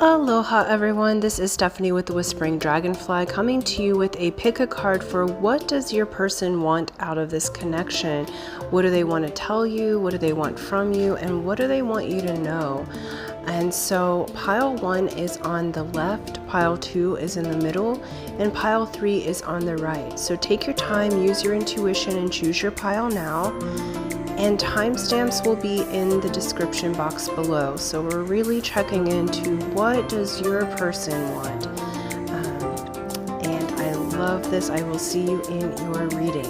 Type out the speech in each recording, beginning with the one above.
Aloha everyone, this is Stephanie with the Whispering Dragonfly coming to you with a pick a card for what does your person want out of this connection. What do they want to tell you? What do they want from you? And what do they want you to know? And so pile 1 is on the left, pile 2 is in the middle, and pile 3 is on the right. So take your time, use your intuition, and choose your pile now. And timestamps will be in the description box below. So we're really checking into what does your person want. And I love this. I will see you in your reading.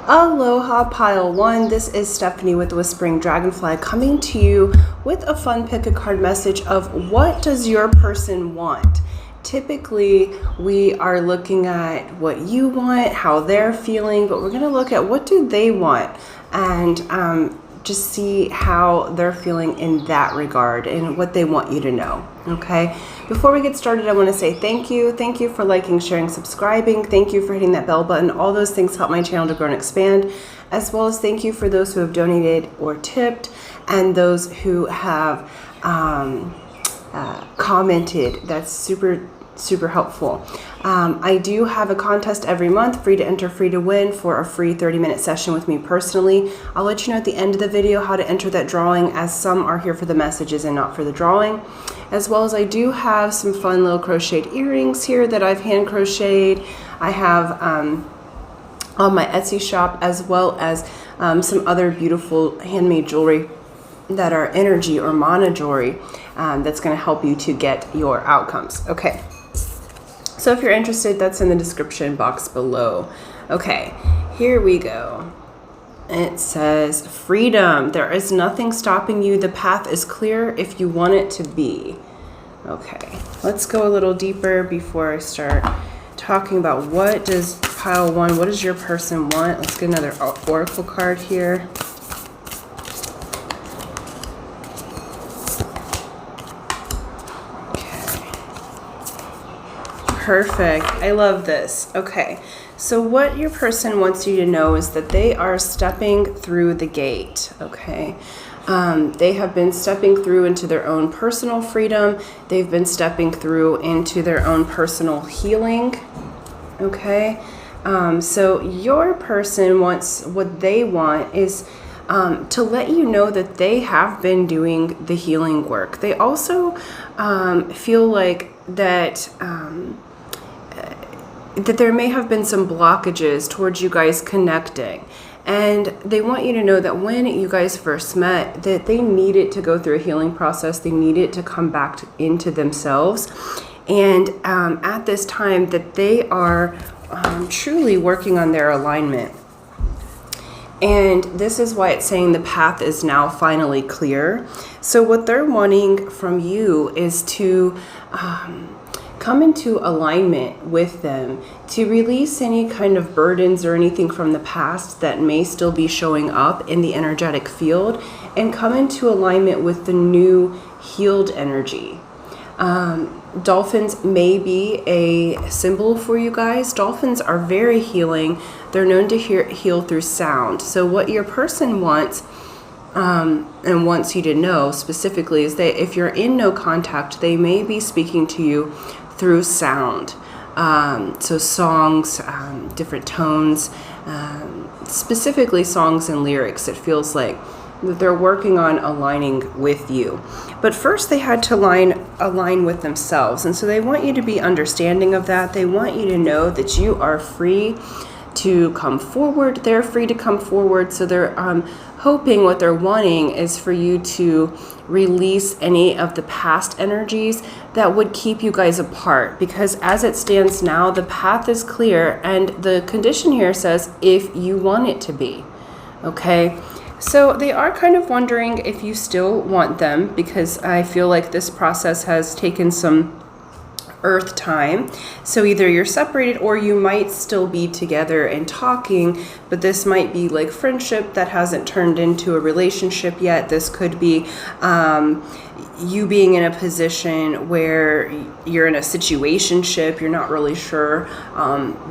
Aloha pile 1, this is Stephanie with the Whispering Dragonfly coming to you with a fun pick a card message of what does your person want. Typically, we are looking at what you want, how they're feeling, but we're going to look at what do they want and just see how they're feeling in that regard and what they want you to know. Okay. Before we get started, I want to say thank you. Thank you for liking, sharing, subscribing. Thank you for hitting that bell button. All those things help my channel to grow and expand, as well as thank you for those who have donated or tipped and those who have commented. That's super helpful. I do have a contest every month, free to enter, free to win, for a free 30-minute session with me personally. I'll let you know at the end of the video how to enter that drawing, as some are here for the messages and not for the drawing. As well as I do have some fun little crocheted earrings here that I've hand crocheted. I have on my Etsy shop, as well as some other beautiful handmade jewelry that are energy or mana jewelry that's going to help you to get your outcomes. Okay. So if you're interested, that's in the description box below. Okay, here we go. It says, freedom. There is nothing stopping you. The path is clear if you want it to be. Okay, let's go a little deeper before I start talking about what does pile 1, what does your person want? Let's get another oracle card here. Perfect. I love this. Okay, so what your person wants you to know is that they are stepping through the gate. Okay, they have been stepping through into their own personal freedom. They've been stepping through into their own personal healing. Okay, so your person wants, what they want is to let you know that they have been doing the healing work. They also feel like that that there may have been some blockages towards you guys connecting. And they want you to know that when you guys first met, that they needed to go through a healing process. They needed to come back into themselves. And at this time that they are truly working on their alignment. And this is why it's saying the path is now finally clear. So what they're wanting from you is to come into alignment with them, to release any kind of burdens or anything from the past that may still be showing up in the energetic field, and come into alignment with the new healed energy. Dolphins may be a symbol for you guys. Dolphins are very healing. They're known to heal through sound. So what your person wants and wants you to know specifically is that if you're in no contact, they may be speaking to you through sound. So songs, different tones, specifically songs and lyrics. It feels like that they're working on aligning with you. But first they had to align with themselves. And so they want you to be understanding of that. They want you to know that you are free to come forward. They're free to come forward. So they're hoping, what they're wanting is for you to release any of the past energies that would keep you guys apart, because as it stands now, the path is clear, and the condition here says if you want it to be. Okay, so they are kind of wondering if you still want them, because I feel like this process has taken some earth time. So either you're separated or you might still be together and talking, but this might be like friendship that hasn't turned into a relationship yet. This could be you being in a position where you're in a situationship. You're not really sure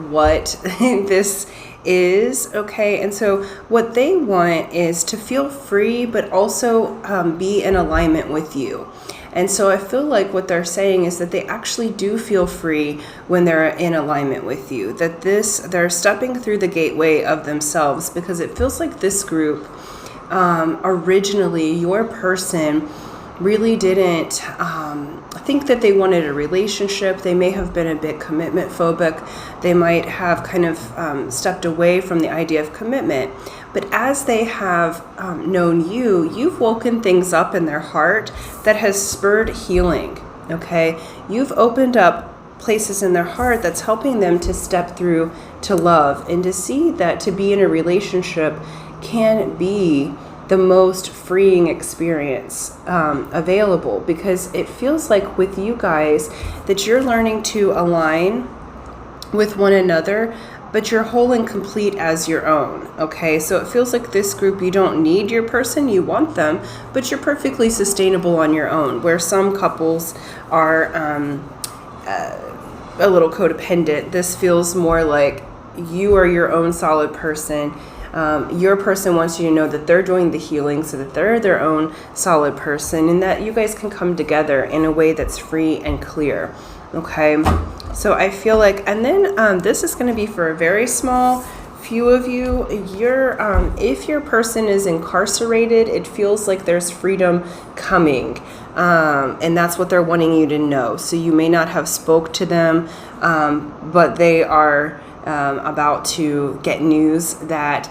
what this is, okay? And so what they want is to feel free, but also be in alignment with you. And so I feel like what they're saying is that they actually do feel free when they're in alignment with you, that they're stepping through the gateway of themselves, because it feels like this group, originally, your person really didn't think that they wanted a relationship. They may have been a bit commitment phobic. They might have kind of stepped away from the idea of commitment. But as they have known you, you've woken things up in their heart that has spurred healing, okay? You've opened up places in their heart that's helping them to step through to love and to see that to be in a relationship can be the most freeing experience available, because it feels like with you guys that you're learning to align with one another, but you're whole and complete as your own, okay? So it feels like this group, you don't need your person, you want them, but you're perfectly sustainable on your own, where some couples are a little codependent. This feels more like you are your own solid person. Your person wants you to know that they're doing the healing, so that they're their own solid person, and that you guys can come together in a way that's free and clear, okay? So I feel like, and then this is going to be for a very small few of you. If your person is incarcerated, it feels like there's freedom coming, and that's what they're wanting you to know. So you may not have spoke to them, but they are about to get news that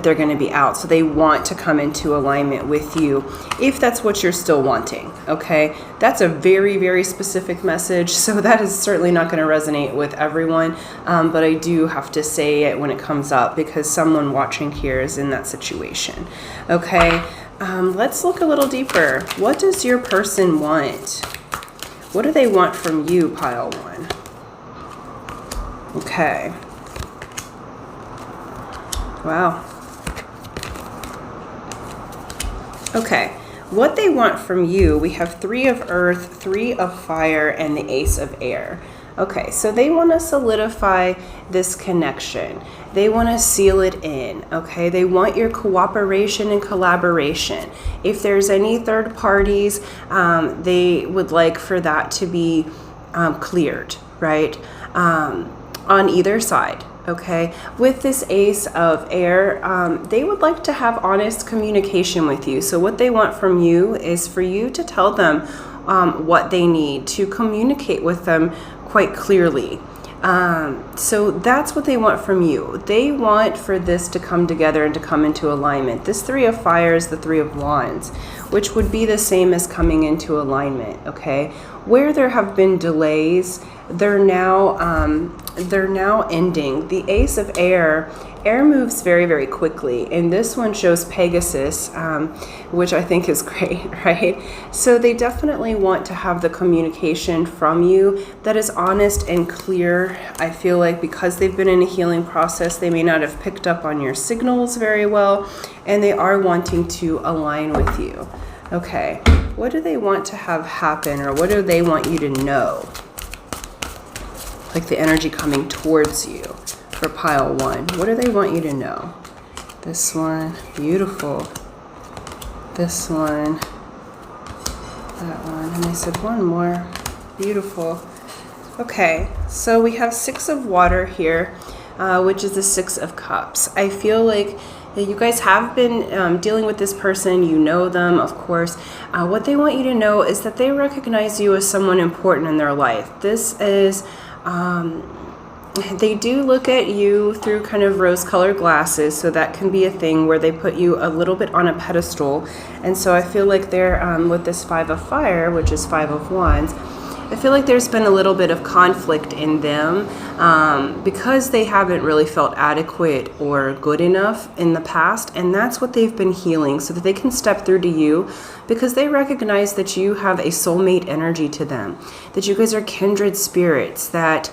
they're going to be out. So they want to come into alignment with you, if that's what you're still wanting, okay? That's a very, very specific message, so that is certainly not going to resonate with everyone, but I do have to say it when it comes up, because someone watching here is in that situation, okay? Let's look a little deeper. What does your person want? What do they want from you, pile one? Okay. Wow. Okay, what they want from you, we have 3 of earth, 3 of fire, and the ace of air. Okay, so they want to solidify this connection. They want to seal it in, okay? They want your cooperation and collaboration. If there's any third parties, they would like for that to be cleared, right? On either side. Okay, with this ace of air, they would like to have honest communication with you. So what they want from you is for you to tell them what they need, to communicate with them quite clearly. So that's what they want from you. They want for this to come together and to come into alignment. This 3 of fire is the 3 of wands, which would be the same as coming into alignment, okay? Where there have been delays, they're now ending. The ace of air moves very, very quickly, and this one shows Pegasus, which I think is great, right? So they definitely want to have the communication from you that is honest and clear. I feel like because they've been in a healing process, they may not have picked up on your signals very well, and they are wanting to align with you. Okay, what do they want to have happen, or what do they want you to know? Like the energy coming towards you for pile one. What do they want you to know? This one, beautiful. This one, that one, and I said one more, beautiful. Okay, so we have 6 of water here, which is the 6 of cups. I feel like you guys have been dealing with this person. You know them, of course. What they want you to know is that they recognize you as someone important in their life. This is they do look at you through kind of rose-colored glasses, so that can be a thing where they put you a little bit on a pedestal. And so I feel like they're with this 5 of fire, which is 5 of wands, I feel like there's been a little bit of conflict in them because they haven't really felt adequate or good enough in the past, and that's what they've been healing so that they can step through to you, because they recognize that you have a soulmate energy to them, that you guys are kindred spirits, that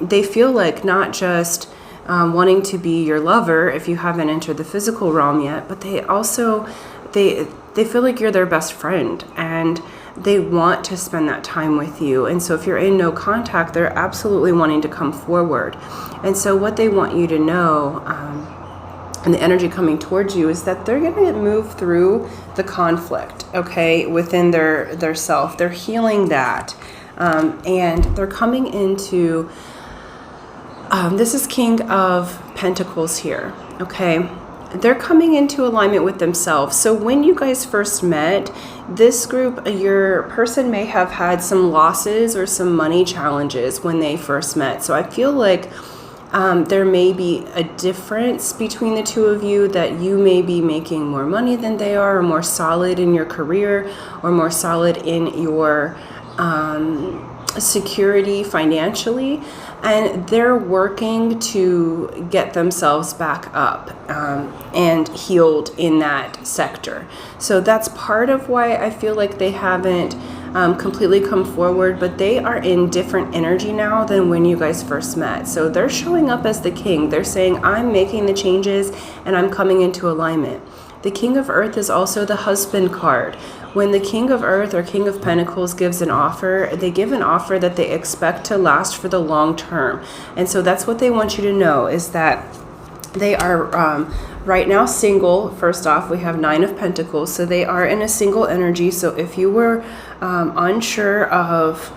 they feel like not just wanting to be your lover if you haven't entered the physical realm yet, but they also they feel like you're their best friend, and they want to spend that time with you. And so if you're in no contact, they're absolutely wanting to come forward. And so what they want you to know, and the energy coming towards you, is that they're going to move through the conflict, okay, within their self. They're healing that. And they're coming into, this is King of Pentacles here, okay? They're coming into alignment with themselves. So when you guys first met, this group, your person may have had some losses or some money challenges when they first met. So I feel like there may be a difference between the two of you, that you may be making more money than they are, or more solid in your career, or more solid in your security financially, and they're working to get themselves back up and healed in that sector. So that's part of why I feel like they haven't completely come forward, but they are in different energy now than when you guys first met. So they're showing up as the king. They're saying, I'm making the changes and I'm coming into alignment. The King of Earth is also the husband card. When the King of Earth or King of Pentacles gives an offer, they give an offer that they expect to last for the long term. And so that's what they want you to know, is that they are right now single. First off, we have 9 of Pentacles, so they are in a single energy. So if you were unsure of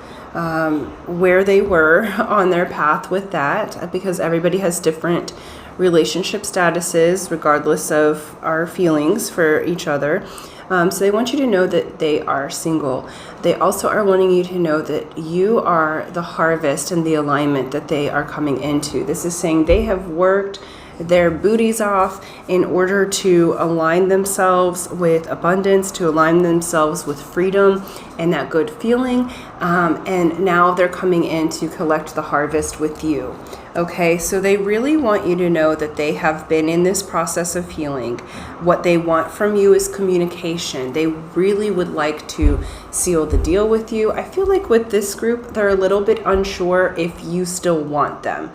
where they were on their path with that, because everybody has different relationship statuses regardless of our feelings for each other. So they want you to know that they are single. They also are wanting you to know that you are the harvest and the alignment that they are coming into. This is saying they have worked their booties off in order to align themselves with abundance, to align themselves with freedom and that good feeling. And now they're coming in to collect the harvest with you. Okay, so they really want you to know that they have been in this process of healing. What they want from you is communication. They really would like to seal the deal with you. I feel like with this group, they're a little bit unsure if you still want them,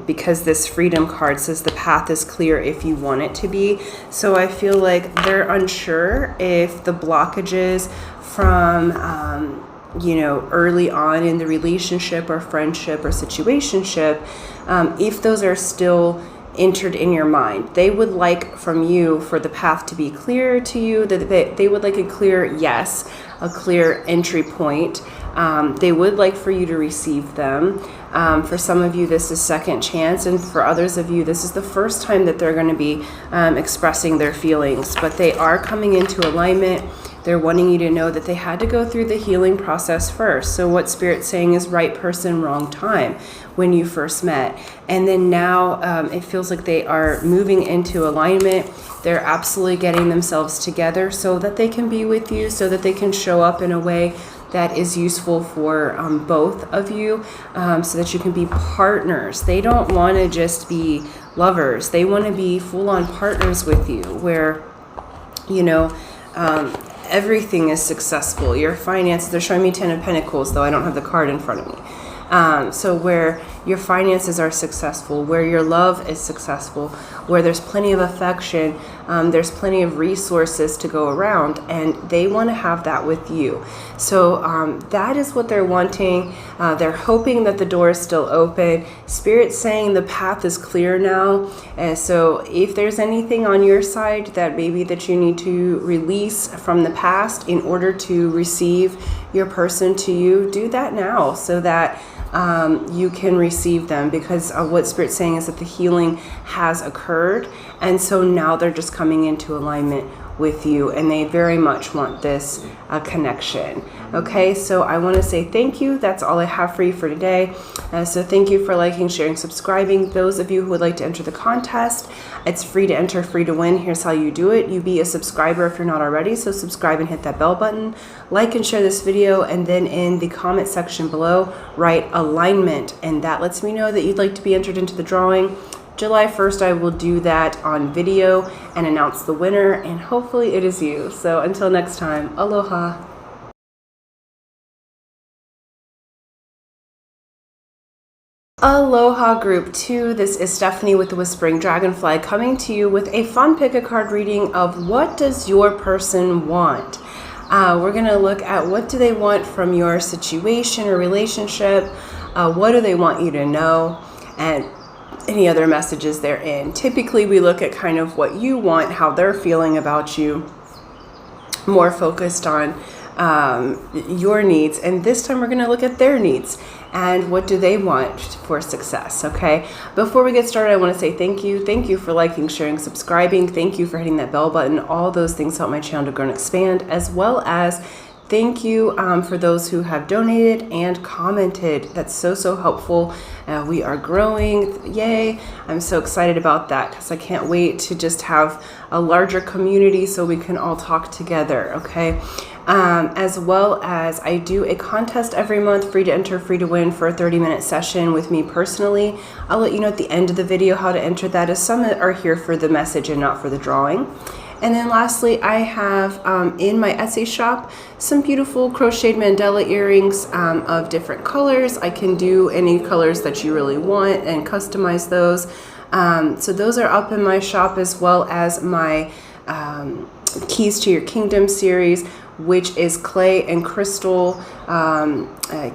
because this freedom card says the path is clear if you want it to be. So I feel like they're unsure if the blockages from early on in the relationship or friendship or situationship, if those are still entered in your mind. They would like from you for the path to be clear to you, that they would like a clear yes, a clear entry point. They would like for you to receive them. For some of you, this is second chance, and for others of you, this is the first time that they're going to be expressing their feelings. But they are coming into alignment. They're wanting you to know that they had to go through the healing process first. So what Spirit's saying is right person, wrong time when you first met. And then now it feels like they are moving into alignment. They're absolutely getting themselves together so that they can be with you, so that they can show up in a way that is useful for both of you, so that you can be partners. They don't want to just be lovers. They want to be full-on partners with you, where, everything is successful. Your finances, they're showing me 10 of Pentacles, though I don't have the card in front of me. So where your finances are successful, where your love is successful, where there's plenty of affection, there's plenty of resources to go around, and they want to have that with you. So that is what they're wanting. They're hoping that the door is still open. Spirit's saying the path is clear now. And so if there's anything on your side that maybe that you need to release from the past in order to receive your person to you, do that now, so that you can receive them, because what Spirit's saying is that the healing has occurred, and so now they're just coming into alignment with you, and they very much want this connection. Okay, so I want to say thank you. That's all I have for you for today. So thank you for liking, sharing, subscribing. Those of you who would like to enter the contest, it's free to enter, free to win. Here's how you do it. You be a subscriber if you're not already, so subscribe and hit that bell button. Like and share this video, and then in the comment section below, write alignment, and that lets me know that you'd like to be entered into the drawing. July 1st, I will do that on video and announce the winner, and hopefully it is you. So until next time, aloha. Aloha Group 2, this is Stephanie with the Whispering Dragonfly, coming to you with a fun pick a card reading of what does your person want. We're going to look at what do they want from your situation or relationship, what do they want you to know, and any other messages they're in. Typically, we look at kind of what you want, how they're feeling about you, more focused on your needs. And this time we're going to look at their needs and what do they want for success. Okay, before we get started, I want to say thank you. Thank you for liking, sharing, subscribing. Thank you for hitting that bell button. All those things help my channel to grow and expand, as well as thank you for those who have donated and commented. That's so helpful. We are growing. Yay. I'm so excited about that because I can't wait to just have a larger community so we can all talk together. Okay. As well as I do a contest every month, free to enter, free to win, for a 30-minute session with me personally. I'll let you know at the end of the video how to enter that, as some are here for the message and not for the drawing. And then lastly, I have in my Etsy shop some beautiful crocheted Mandela earrings of different colors. I can do any colors that you really want and customize those. So those are up in my shop, as well as my Keys to Your Kingdom series, which is clay and crystal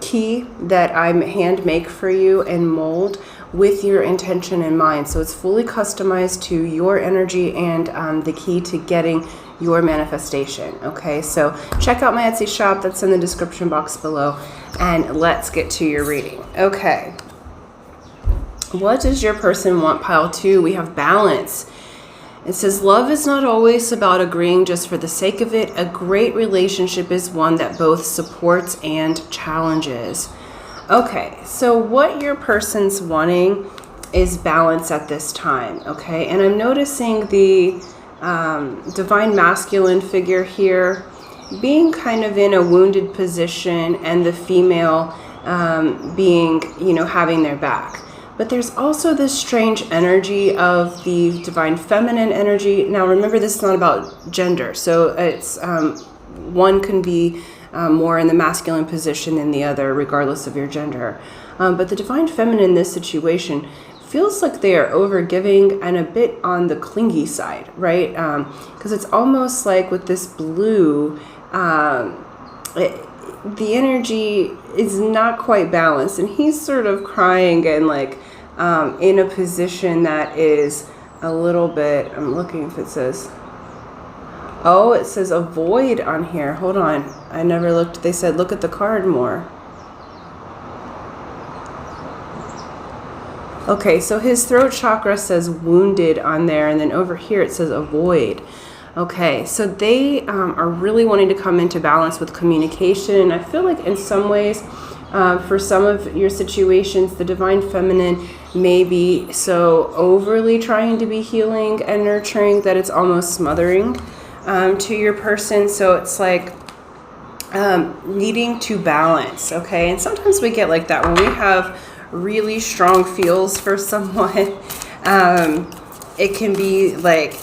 key that I hand make for you and mold with your intention in mind. So it's fully customized to your energy and the key to getting your manifestation. Okay, so check out my Etsy shop. That's in the description box below. And let's get to your reading. Okay. What does your person want? Pile 2, we have balance. It says, love is not always about agreeing just for the sake of it. A great relationship is one that both supports and challenges. Okay, so what your person's wanting is balance at this time, okay? And I'm noticing the divine masculine figure here being kind of in a wounded position, and the female being, having their back. But there's also this strange energy of the divine feminine energy. Now, remember, this is not about gender. So it's one can be more in the masculine position than the other, regardless of your gender. But the divine feminine in this situation feels like they are over-giving and a bit on the clingy side, right? Because it's almost like with this blue, the energy is not quite balanced, and he's sort of crying and like in a position that is a little bit, I'm looking if it says, oh, it says avoid on here. Hold on, I never looked. They said look at the card more. Okay, so his throat chakra says wounded on there, and then over here it says avoid. Okay, so they are really wanting to come into balance with communication. I feel like in some ways, for some of your situations, the divine feminine may be so overly trying to be healing and nurturing that it's almost smothering to your person. So it's like needing to balance, okay? And sometimes we get like that when we have really strong feels for someone. It can be like,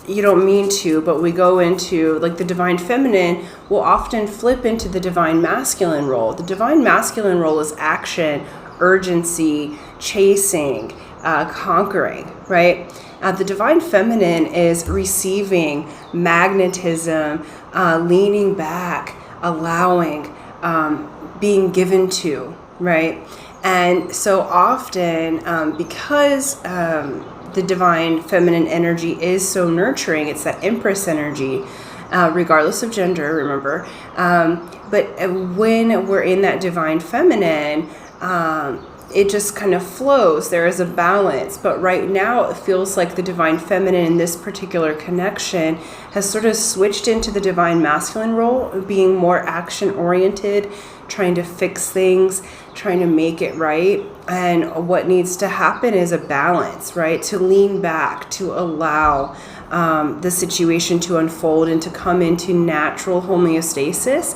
you don't mean to, but we go into, like, the divine feminine will often flip into the divine masculine role. The divine masculine role is action, urgency, chasing, conquering, right? The divine feminine is receiving, magnetism, leaning back, allowing, being given to, right? And so often, because the divine feminine energy is so nurturing, it's that Empress energy, regardless of gender, remember. But when we're in that divine feminine, it just kind of flows. There is a balance. But right now it feels like the divine feminine in this particular connection has sort of switched into the divine masculine role, being more action oriented, trying to fix things, trying to make it right. And what needs to happen is a balance, right? To lean back, to allow the situation to unfold and to come into natural homeostasis.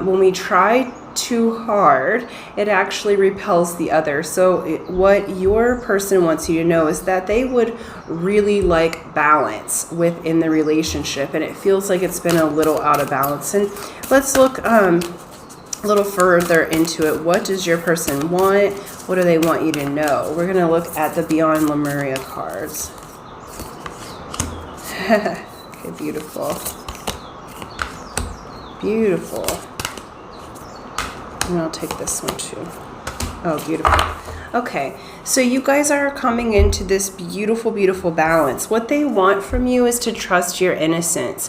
When we try too hard, it actually repels the other. So what your person wants you to know is that they would really like balance within the relationship, and it feels like it's been a little out of balance. And let's look a little further into it. What does your person want? What do they want you to know? We're going to look at the Beyond Lemuria cards. Okay, beautiful. Beautiful. And I'll take this one too. Oh, beautiful. Okay, so you guys are coming into this beautiful, beautiful balance. What they want from you is to trust your innocence.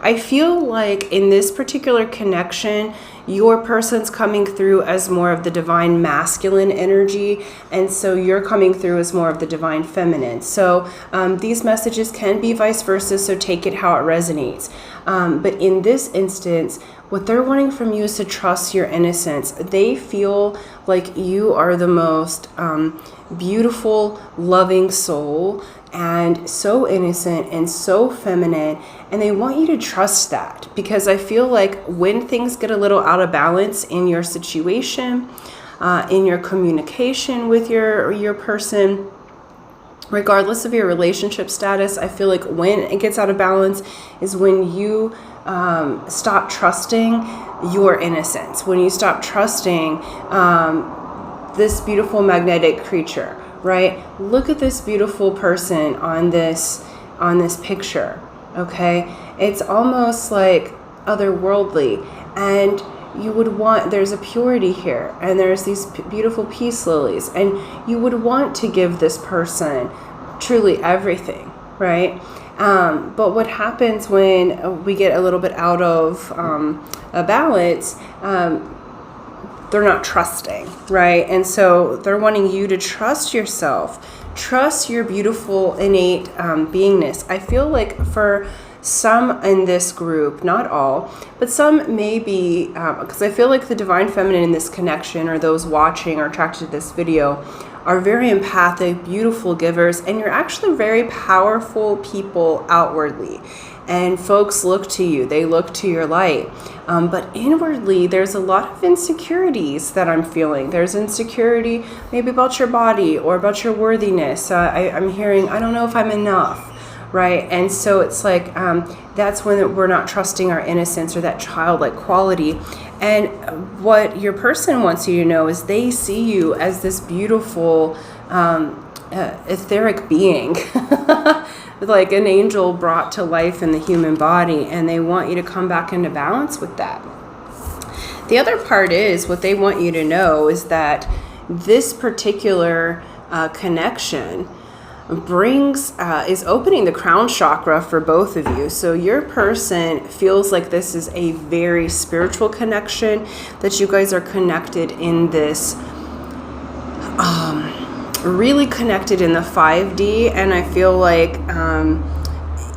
I feel like in this particular connection, your person's coming through as more of the divine masculine energy, and so you're coming through as more of the divine feminine. So these messages can be vice versa, so take it how it resonates. But in this instance, what they're wanting from you is to trust your innocence. They feel like you are the most beautiful, loving soul, and so innocent and so feminine, and they want you to trust that, because I feel like when things get a little out of balance in your situation, in your communication with your person, regardless of your relationship status, I feel like when it gets out of balance is when you stop trusting your innocence, when you stop trusting this beautiful magnetic creature, right? Look at this beautiful person on this picture, okay? It's almost like otherworldly, and you would want, there's a purity here, and there's these beautiful peace lilies, and you would want to give this person truly everything, right? But what happens when we get a little bit out of a balance, they're not trusting, right? And so they're wanting you to trust yourself, trust your beautiful innate beingness. I feel like for some in this group, not all, but some may be, because I feel like the divine feminine in this connection, or those watching or attracted to this video, are very empathic, beautiful givers, and you're actually very powerful people outwardly. And folks look to you, they look to your light. But inwardly, there's a lot of insecurities that I'm feeling. There's insecurity maybe about your body or about your worthiness. I'm hearing, I don't know if I'm enough, right? And so it's like, that's when we're not trusting our innocence or that childlike quality. And what your person wants you to know is they see you as this beautiful, etheric being, like an angel brought to life in the human body, and they want you to come back into balance with that. The other part is, what they want you to know is that this particular connection is opening the crown chakra for both of you. So your person feels like this is a very spiritual connection, that you guys are connected in this really connected in the 5D, and I feel like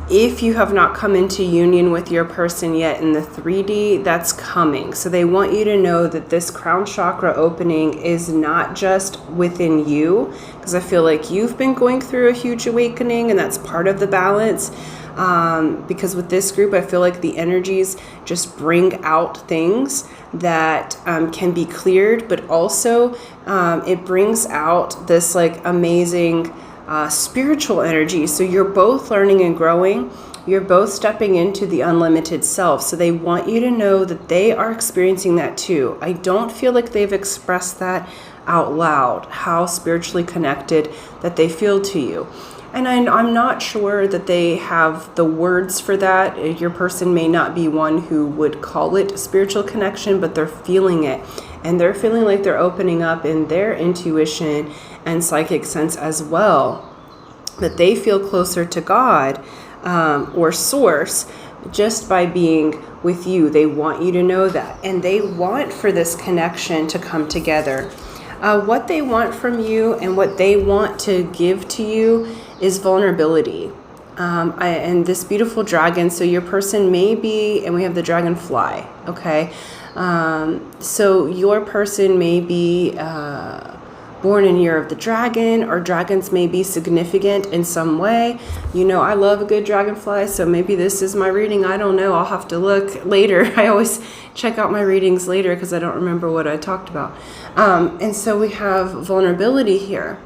if you have not come into union with your person yet in the 3D, that's coming. So they want you to know that this crown chakra opening is not just within you, because I feel like you've been going through a huge awakening, and that's part of the balance. Because with this group, I feel like the energies just bring out things that can be cleared, but also it brings out this like amazing spiritual energy. So you're both learning and growing. You're both stepping into the unlimited self. So they want you to know that they are experiencing that too. I don't feel like they've expressed that out loud, how spiritually connected that they feel to you. And I'm not sure that they have the words for that. Your person may not be one who would call it spiritual connection, but they're feeling it. And they're feeling like they're opening up in their intuition and psychic sense as well. That they feel closer to God or source just by being with you. They want you to know that. And they want for this connection to come together. What they want from you and what they want to give to you is vulnerability. And this beautiful dragon, so your person may be, and we have the dragonfly, okay? So your person may be born in year of the dragon, or dragons may be significant in some way. You know, I love a good dragonfly, so maybe this is my reading. I don't know. I'll have to look later. I always check out my readings later because I don't remember what I talked about. And so we have vulnerability here.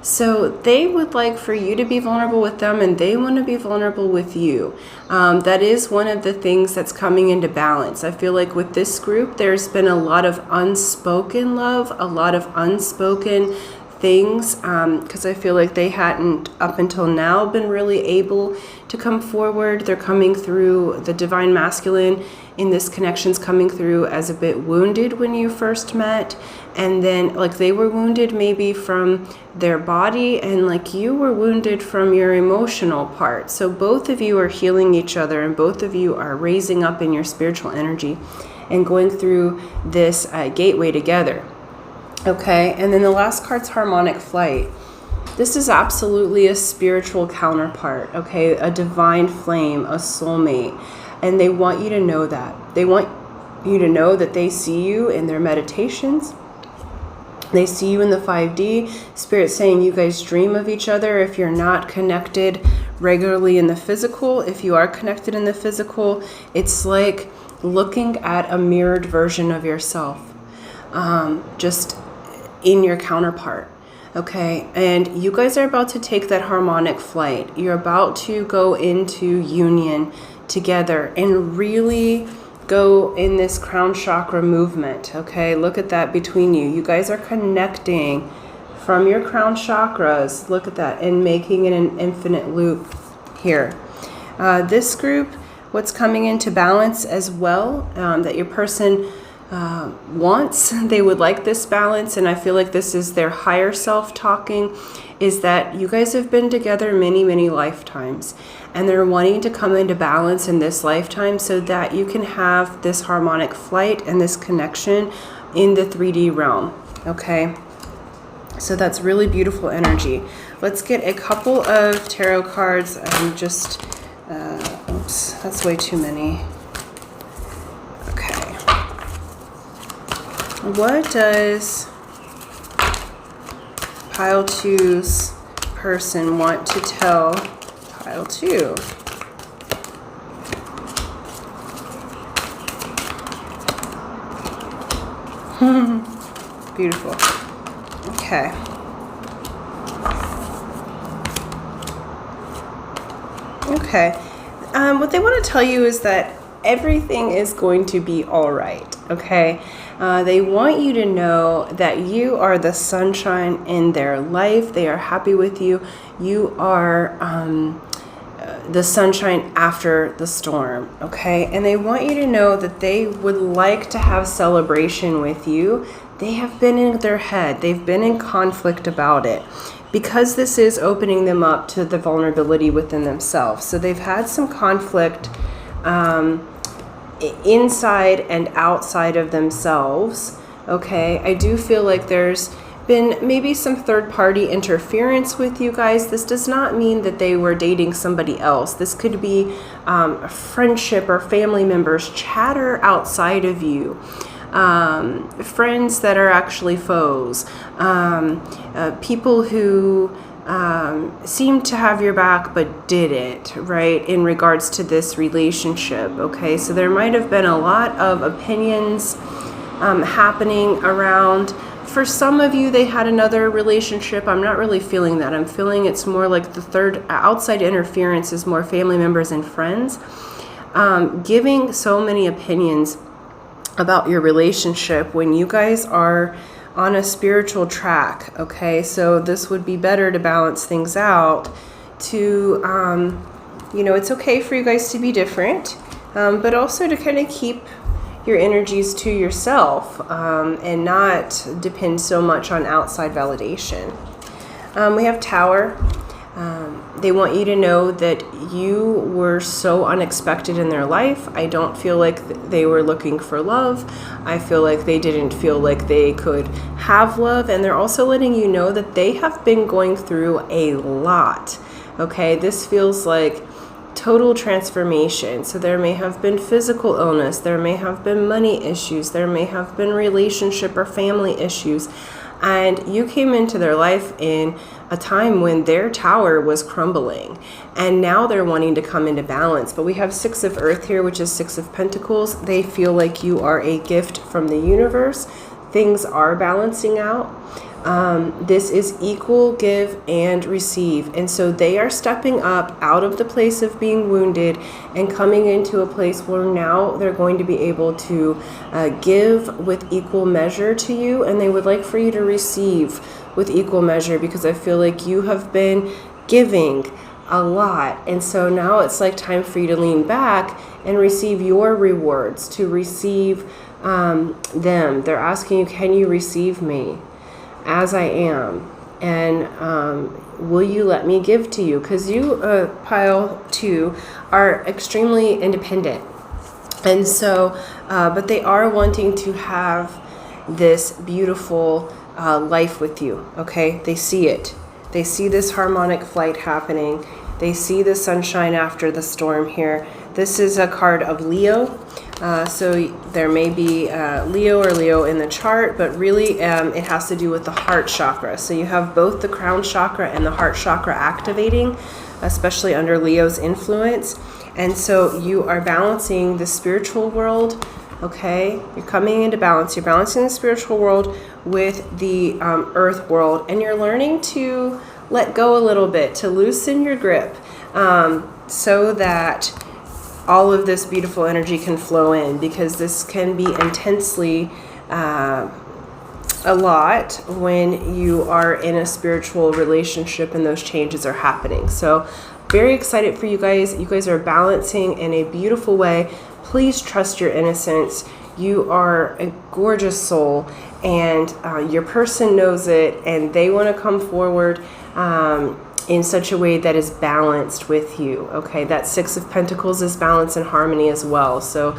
So they would like for you to be vulnerable with them, and they want to be vulnerable with you. That is one of the things that's coming into balance. I feel like with this group, there's been a lot of unspoken love, a lot of unspoken things, because I feel like they hadn't up until now been really able to come forward. They're coming through, the divine masculine in this connection's coming through as a bit wounded when you first met, and then like they were wounded maybe from their body, and like you were wounded from your emotional part. So both of you are healing each other, and both of you are raising up in your spiritual energy and going through this gateway together. Okay, and then the last card's harmonic flight. This is absolutely a spiritual counterpart, okay? A divine flame, a soulmate. And they want you to know that. They want you to know that they see you in their meditations. They see you in the 5D. Spirit's saying you guys dream of each other if you're not connected regularly in the physical. If you are connected in the physical, it's like looking at a mirrored version of yourself. Just in your counterpart. Okay, and you guys are about to take that harmonic flight. You're about to go into union together and really go in this crown chakra movement. Okay, look at that between you. You guys are connecting from your crown chakras. Look at that, and making it an infinite loop here. This group, what's coming into balance as well, that your person wants, they would like this balance, and I feel like this is their higher self talking, is that you guys have been together many lifetimes, and they're wanting to come into balance in this lifetime so that you can have this harmonic flight and this connection in the 3D realm. Okay, so that's really beautiful energy. Let's get a couple of tarot cards. I'm just oops, that's way too many. What does pile 2's person want to tell pile 2? Beautiful. Okay. Okay. What they want to tell you is that everything is going to be all right. Okay. They want you to know that you are the sunshine in their life. They are happy with you. You are the sunshine after the storm, okay? And they want you to know that they would like to have celebration with you. They have been in their head. They've been in conflict about it because this is opening them up to the vulnerability within themselves. So they've had some conflict inside and outside of themselves. Okay, I do feel like there's been maybe some third-party interference with you guys. This does not mean that they were dating somebody else. This could be a friendship or family members, chatter outside of you, friends that are actually foes, people who seemed to have your back but didn't, right, in regards to this relationship. Okay, so there might have been a lot of opinions happening around. For some of you, they had another relationship. I'm not really feeling that. I'm feeling it's more like the third outside interference is more family members and friends giving so many opinions about your relationship when you guys are on a spiritual track. Okay, so this would be better to balance things out to it's okay for you guys to be different, but also to kind of keep your energies to yourself and not depend so much on outside validation. We have Tower. They want you to know that you were so unexpected in their life. I don't feel like they were looking for love. I feel like they didn't feel like they could have love. And they're also letting you know that they have been going through a lot. Okay, this feels like total transformation. So there may have been physical illness. There may have been money issues. There may have been relationship or family issues. And you came into their life in a time when their tower was crumbling, and now they're wanting to come into balance. But we have 6 of Earth here, which is 6 of Pentacles. They feel like you are a gift from the universe. Things are balancing out. This is equal give and receive. And so they are stepping up out of the place of being wounded and coming into a place where now they're going to be able to give with equal measure to you. And they would like for you to receive with equal measure, because I feel like you have been giving a lot. And so now it's like time for you to lean back and receive your rewards, to receive them. They're asking you, can you receive me as I am? And will you let me give to you? Because you, pile 2, are extremely independent. And so, but they are wanting to have this beautiful life with you, okay? They see it. They see this harmonic flight happening. They see the sunshine after the storm here. This is a card of Leo. So there may be Leo or Leo in the chart, but really it has to do with the heart chakra. So you have both the crown chakra and the heart chakra activating, especially under Leo's influence. And so you are balancing the spiritual world, okay? You're coming into balance. You're balancing the spiritual world with the earth world, and you're learning to let go a little bit, to loosen your grip, so that all of this beautiful energy can flow in, because this can be intensely a lot when you are in a spiritual relationship and those changes are happening. So very excited for you guys. You guys are balancing in a beautiful way. Please trust your innocence. You are a gorgeous soul, and your person knows it, and they want to come forward in such a way that is balanced with you, okay? That 6 of Pentacles is balance and harmony as well. So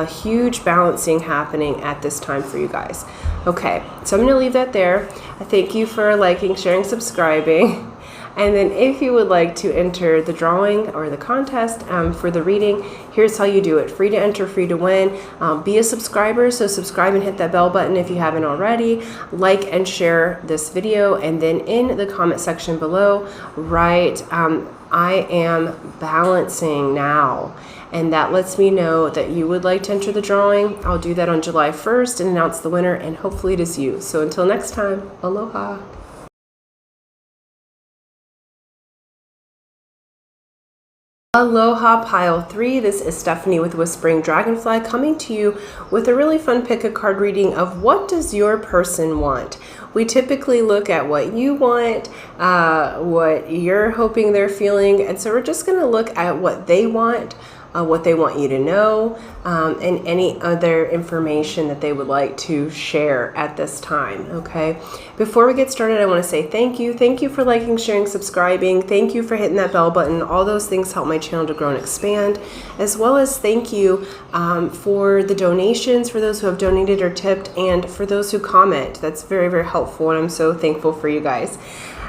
huge balancing happening at this time for you guys. Okay, so I'm going to leave that there. I thank you for liking, sharing, subscribing. And then if you would like to enter the drawing or the contest for the reading, here's how you do it. Free to enter, free to win. Be a subscriber, so subscribe and hit that bell button if you haven't already. Like and share this video, and then in the comment section below, write, I am balancing now. And that lets me know that you would like to enter the drawing. I'll do that on July 1st and announce the winner, and hopefully it is you. So until next time, aloha. Aloha pile 3, this is Stephanie with Whispering Dragonfly, coming to you with a really fun pick a card reading of what does your person want. We typically look at what you want, what you're hoping they're feeling, and so we're just going to look at what they want you to know, and any other information that they would like to share at this time, okay? Before we get started, I want to say thank you. Thank you for liking, sharing, subscribing. Thank you for hitting that bell button. All those things help my channel to grow and expand, as well as thank you for the donations, for those who have donated or tipped, and for those who comment. That's very, very helpful, and I'm so thankful for you guys.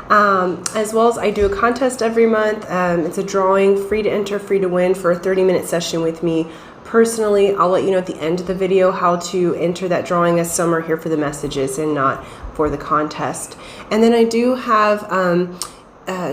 As well as I do a contest every month. It's a drawing, free to enter, free to win, for a 30-minute session with me personally. I'll let you know at the end of the video how to enter that drawing, as some are here for the messages and not for the contest. And then I do have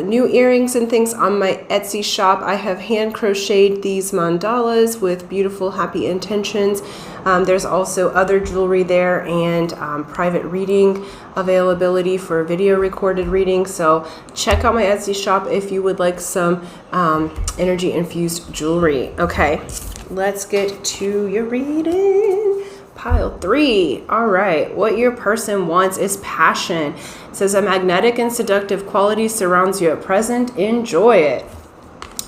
new earrings and things on my Etsy shop. I have hand crocheted these mandalas with beautiful happy intentions. There's also other jewelry there, and private reading availability for video recorded reading. So check out my Etsy shop if you would like some energy infused jewelry. Okay, let's get to your reading. Pile 3. All right, what your person wants is passion. It says a magnetic and seductive quality surrounds you at present. Enjoy it.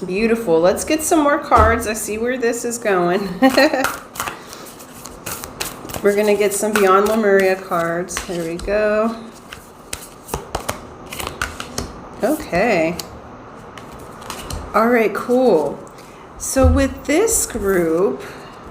Beautiful. Let's get some more cards. I see where this is going. We're going to get some Beyond Lemuria cards. There we go. Okay. All right, cool. So with this group,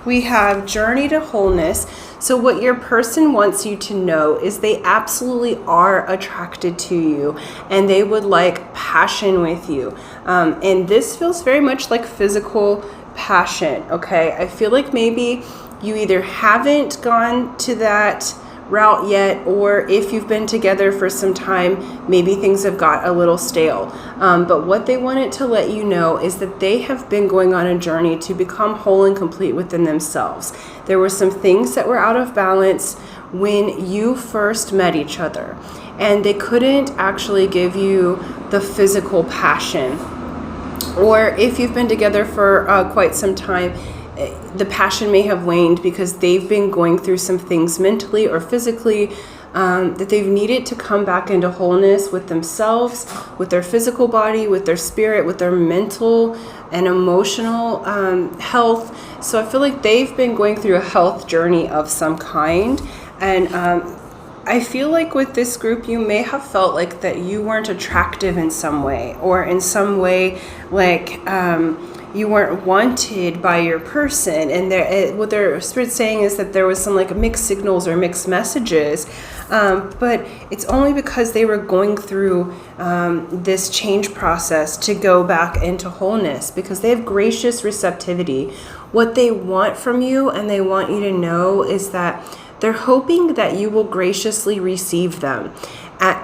we have Journey to Wholeness. So what your person wants you to know is they absolutely are attracted to you, and they would like passion with you. And this feels very much like physical passion, okay? I feel like maybe you either haven't gone to that route yet, or if you've been together for some time, maybe things have got a little stale. But what they wanted to let you know is that they have been going on a journey to become whole and complete within themselves. There were some things that were out of balance when you first met each other, and they couldn't actually give you the physical passion. Or if you've been together for quite some time, the passion may have waned because they've been going through some things mentally or physically that they've needed to come back into wholeness with themselves, with their physical body, with their spirit, with their mental and emotional health. So I feel like they've been going through a health journey of some kind. And I feel like with this group, you may have felt like that you weren't attractive in some way, or in some way like you weren't wanted by your person. And what their spirit's saying is that there was some like mixed signals or mixed messages. But it's only because they were going through this change process to go back into wholeness, because they have gracious receptivity. What they want from you, and they want you to know, is that they're hoping that you will graciously receive them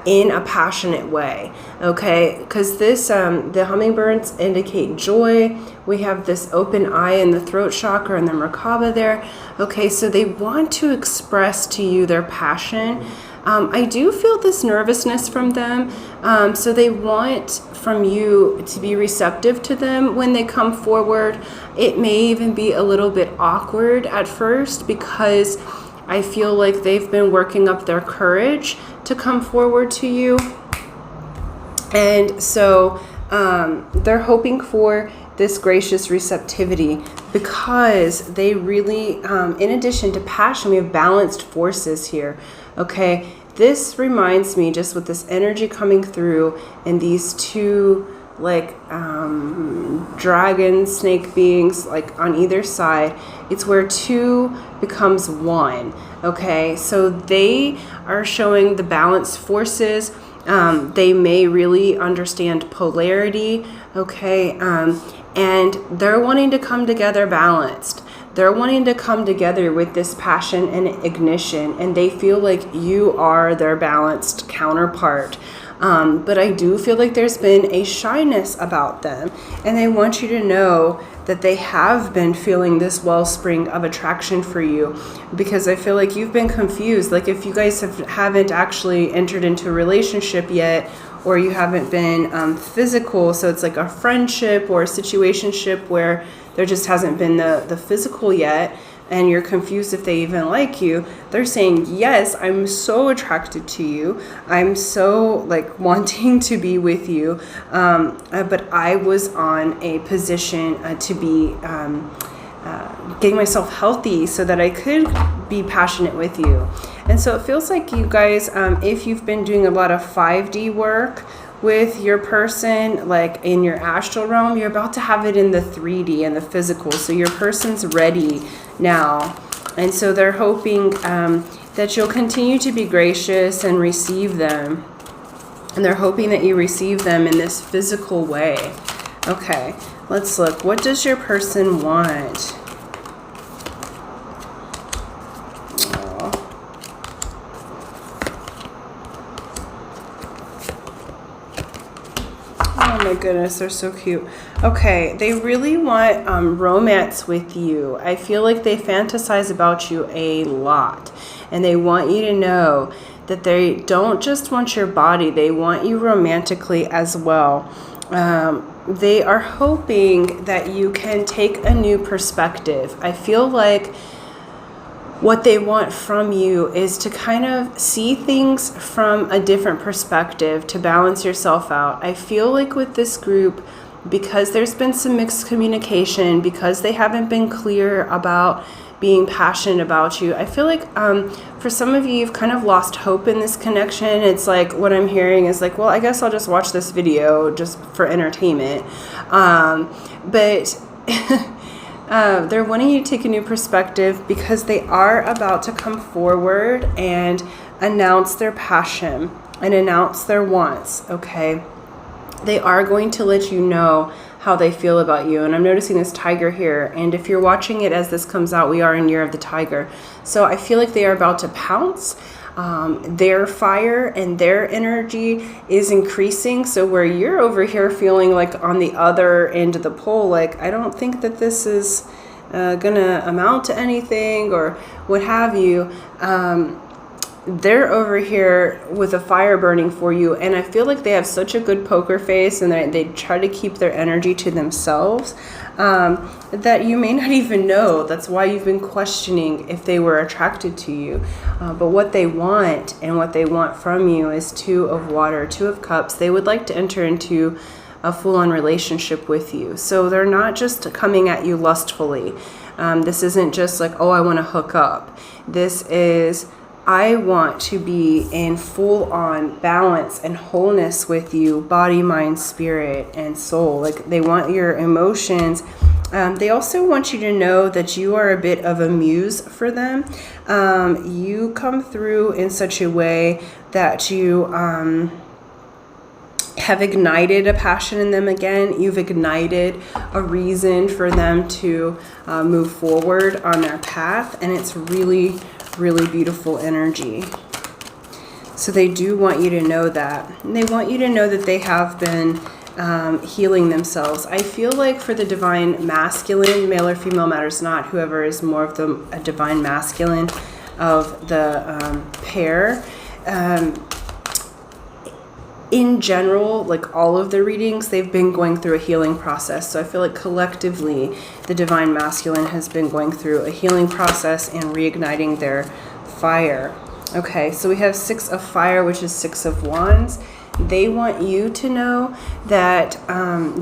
in a passionate way, okay? Because this, the hummingbirds indicate joy. We have this open eye in the throat chakra and the Merkaba there. Okay, so they want to express to you their passion. I do feel this nervousness from them. So they want from you to be receptive to them when they come forward. It may even be a little bit awkward at first, because I feel like they've been working up their courage to come forward to you. And so they're hoping for this gracious receptivity, because they really, in addition to passion, we have balanced forces here. Okay, this reminds me, just with this energy coming through and these two like dragon snake beings like on either side, it's where two becomes one. Okay, so they are showing the balanced forces. They may really understand polarity. Okay, and they're wanting to come together balanced. They're wanting to come together with this passion and ignition, and they feel like you are their balanced counterpart. But I do feel like there's been a shyness about them, and they want you to know that they have been feeling this wellspring of attraction for you, because I feel like you've been confused. Like if you guys haven't actually entered into a relationship yet, or you haven't been physical, so it's like a friendship or a situationship where there just hasn't been the physical yet, and you're confused if they even like you. They're saying, yes, I'm so attracted to you. I'm so like wanting to be with you. But I was on a position to be getting myself healthy so that I could be passionate with you. And so it feels like you guys, if you've been doing a lot of 5D work with your person, like in your astral realm, you're about to have it in the 3D and the physical. So your person's ready now. And so they're hoping that you'll continue to be gracious and receive them. And they're hoping that you receive them in this physical way. Okay, let's look. What does your person want? Oh my goodness, they're so cute. Okay, they really want romance with you. I feel like they fantasize about you a lot. And they want you to know that they don't just want your body, they want you romantically as well. They are hoping that you can take a new perspective. I feel like what they want from you is to kind of see things from a different perspective, to balance yourself out. I feel like with this group, because there's been some mixed communication, because they haven't been clear about being passionate about you, I feel like for some of you, you've kind of lost hope in this connection. It's like what I'm hearing is like, well, I guess I'll just watch this video just for entertainment. But they're wanting you to take a new perspective, because they are about to come forward and announce their passion and announce their wants, okay? They are going to let you know how they feel about you. And I'm noticing this tiger here. And if you're watching it as this comes out, we are in Year of the Tiger. So I feel like they are about to pounce. Their fire and their energy is increasing. So where you're over here feeling like on the other end of the pole, like, I don't think that this is gonna amount to anything or what have you. they're over here with a fire burning for you, and I feel like they have such a good poker face, and they try to keep their energy to themselves, that you may not even know. That's why you've been questioning if they were attracted to you. But what they want and what they want from you is 2 of water, 2 of cups. They would like to enter into a full-on relationship with you. So they're not just coming at you lustfully. This isn't just like, oh, I want to hook up. This is, I want to be in full-on balance and wholeness with you, body, mind, spirit, and soul. Like, they want your emotions. They also want you to know that you are a bit of a muse for them. You come through in such a way that you have ignited a passion in them again. You've ignited a reason for them to move forward on their path, and it's really, really beautiful energy. So they do want you to know that. And they want you to know that they have been healing themselves. I feel like for the divine masculine, male or female matters not, whoever is more of a divine masculine of the pair, in general, like all of the readings, they've been going through a healing process. So I feel like collectively, the divine masculine has been going through a healing process and reigniting their fire. Okay, so we have 6 of fire, which is 6 of wands. They want you to know that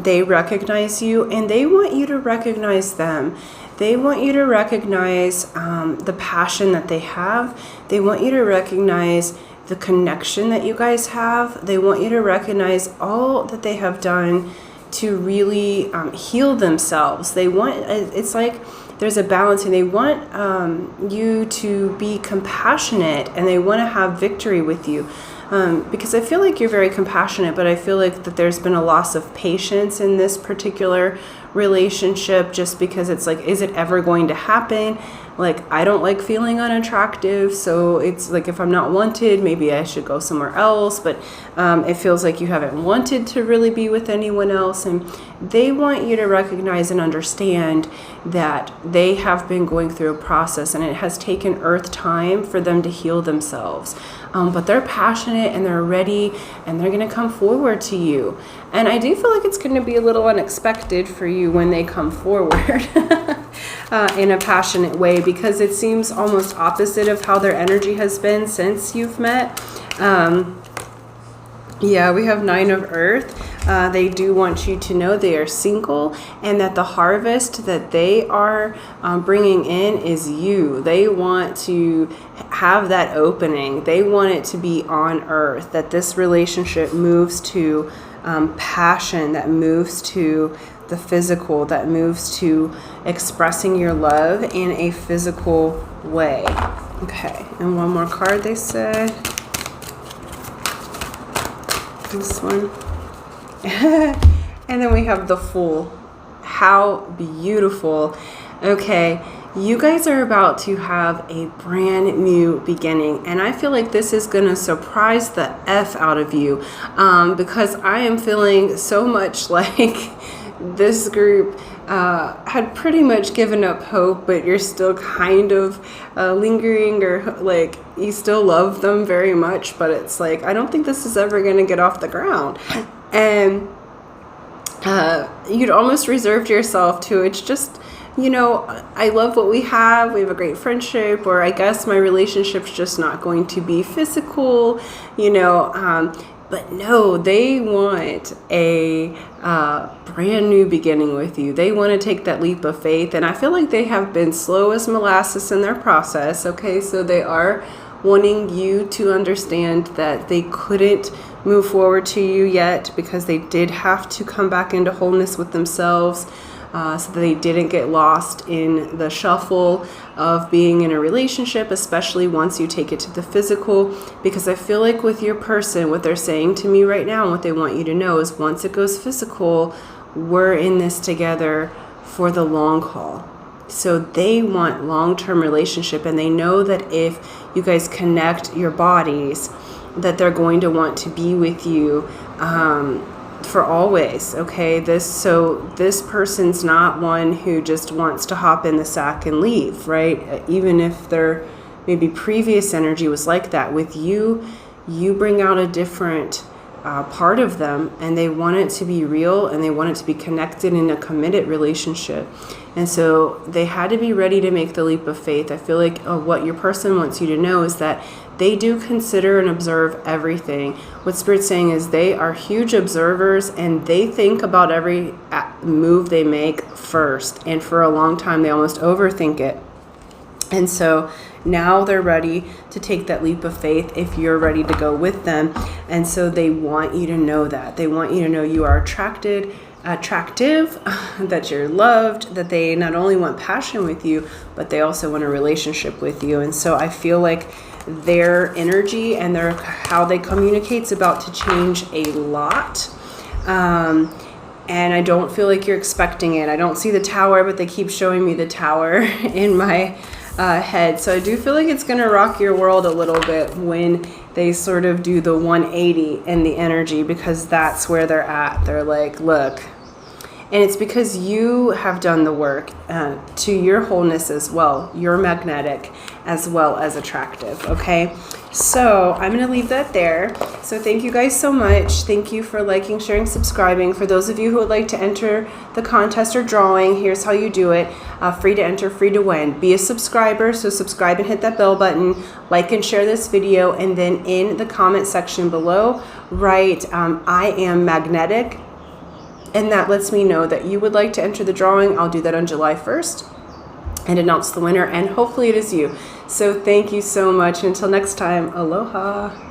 they recognize you, and they want you to recognize them. They want you to recognize the passion that they have. They want you to recognize the connection that you guys have. They want you to recognize all that they have done to really heal themselves. They want, it's like there's a balance, and they want you to be compassionate, and they want to have victory with you. Because I feel like you're very compassionate, but I feel like that there's been a loss of patience in this particular relationship, just because it's like, is it ever going to happen? Like, I don't like feeling unattractive, so it's like, if I'm not wanted, maybe I should go somewhere else. But it feels like you haven't wanted to really be with anyone else, and they want you to recognize and understand that they have been going through a process, and it has taken Earth time for them to heal themselves. But they're passionate, and they're ready, and they're going to come forward to you. And I do feel like it's going to be a little unexpected for you when they come forward in a passionate way, because it seems almost opposite of how their energy has been since you've met. Yeah, we have 9 of earth. They do want you to know they are single, and that the harvest that they are bringing in is you. They want to have that opening. They want it to be on earth, that this relationship moves to passion, that moves to the physical, that moves to expressing your love in a physical way. Okay, and one more card they said. This one. And then we have the Fool. How beautiful. Okay, you guys are about to have a brand new beginning, and I feel like this is gonna surprise the F out of you, because I am feeling so much like this group had pretty much given up hope, but you're still kind of lingering, or like you still love them very much, but it's like, I don't think this is ever going to get off the ground. And you'd almost reserved yourself to, it's just, you know, I love what we have a great friendship, or I guess my relationship's just not going to be physical, you know, but no, they want a brand new beginning with you. They want to take that leap of faith, and I feel like they have been slow as molasses in their process, okay? So they are wanting you to understand that they couldn't move forward to you yet, because they did have to come back into wholeness with themselves, so that they didn't get lost in the shuffle of being in a relationship, especially once you take it to the physical. Because I feel like with your person, what they're saying to me right now and what they want you to know is, once it goes physical, we're in this together for the long haul. So they want long-term relationship, and they know that if you guys connect your bodies, that they're going to want to be with you for always, okay? This person's not one who just wants to hop in the sack and leave, right? Even if they're maybe previous energy was like that. With you, you bring out a different part of them, and they want it to be real, and they want it to be connected in a committed relationship. And so they had to be ready to make the leap of faith. I feel like what your person wants you to know is that they do consider and observe everything. What Spirit's saying is they are huge observers, and they think about every move they make first. And for a long time, they almost overthink it. And so now they're ready to take that leap of faith if you're ready to go with them. And so they want you to know that. They want you to know you are attractive, that you're loved, that they not only want passion with you, but they also want a relationship with you. And so I feel like their energy and how they communicate is about to change a lot. And I don't feel like you're expecting it. I don't see the tower, but they keep showing me the tower in my head. So I do feel like it's going to rock your world a little bit when they sort of do the 180 in the energy, because that's where they're at. They're like, look. And it's because you have done the work to your wholeness as well. You're magnetic as well as attractive, okay? So I'm going to leave that there. So thank you guys so much. Thank you for liking, sharing, subscribing. For those of you who would like to enter the contest or drawing, here's how you do it. Free to enter, free to win. Be a subscriber, so subscribe and hit that bell button. Like and share this video, and then in the comment section below, write, I am magnetic. And that lets me know that you would like to enter the drawing. I'll do that on July 1st and announce the winner, and hopefully it is you. So thank you so much. Until next time, aloha.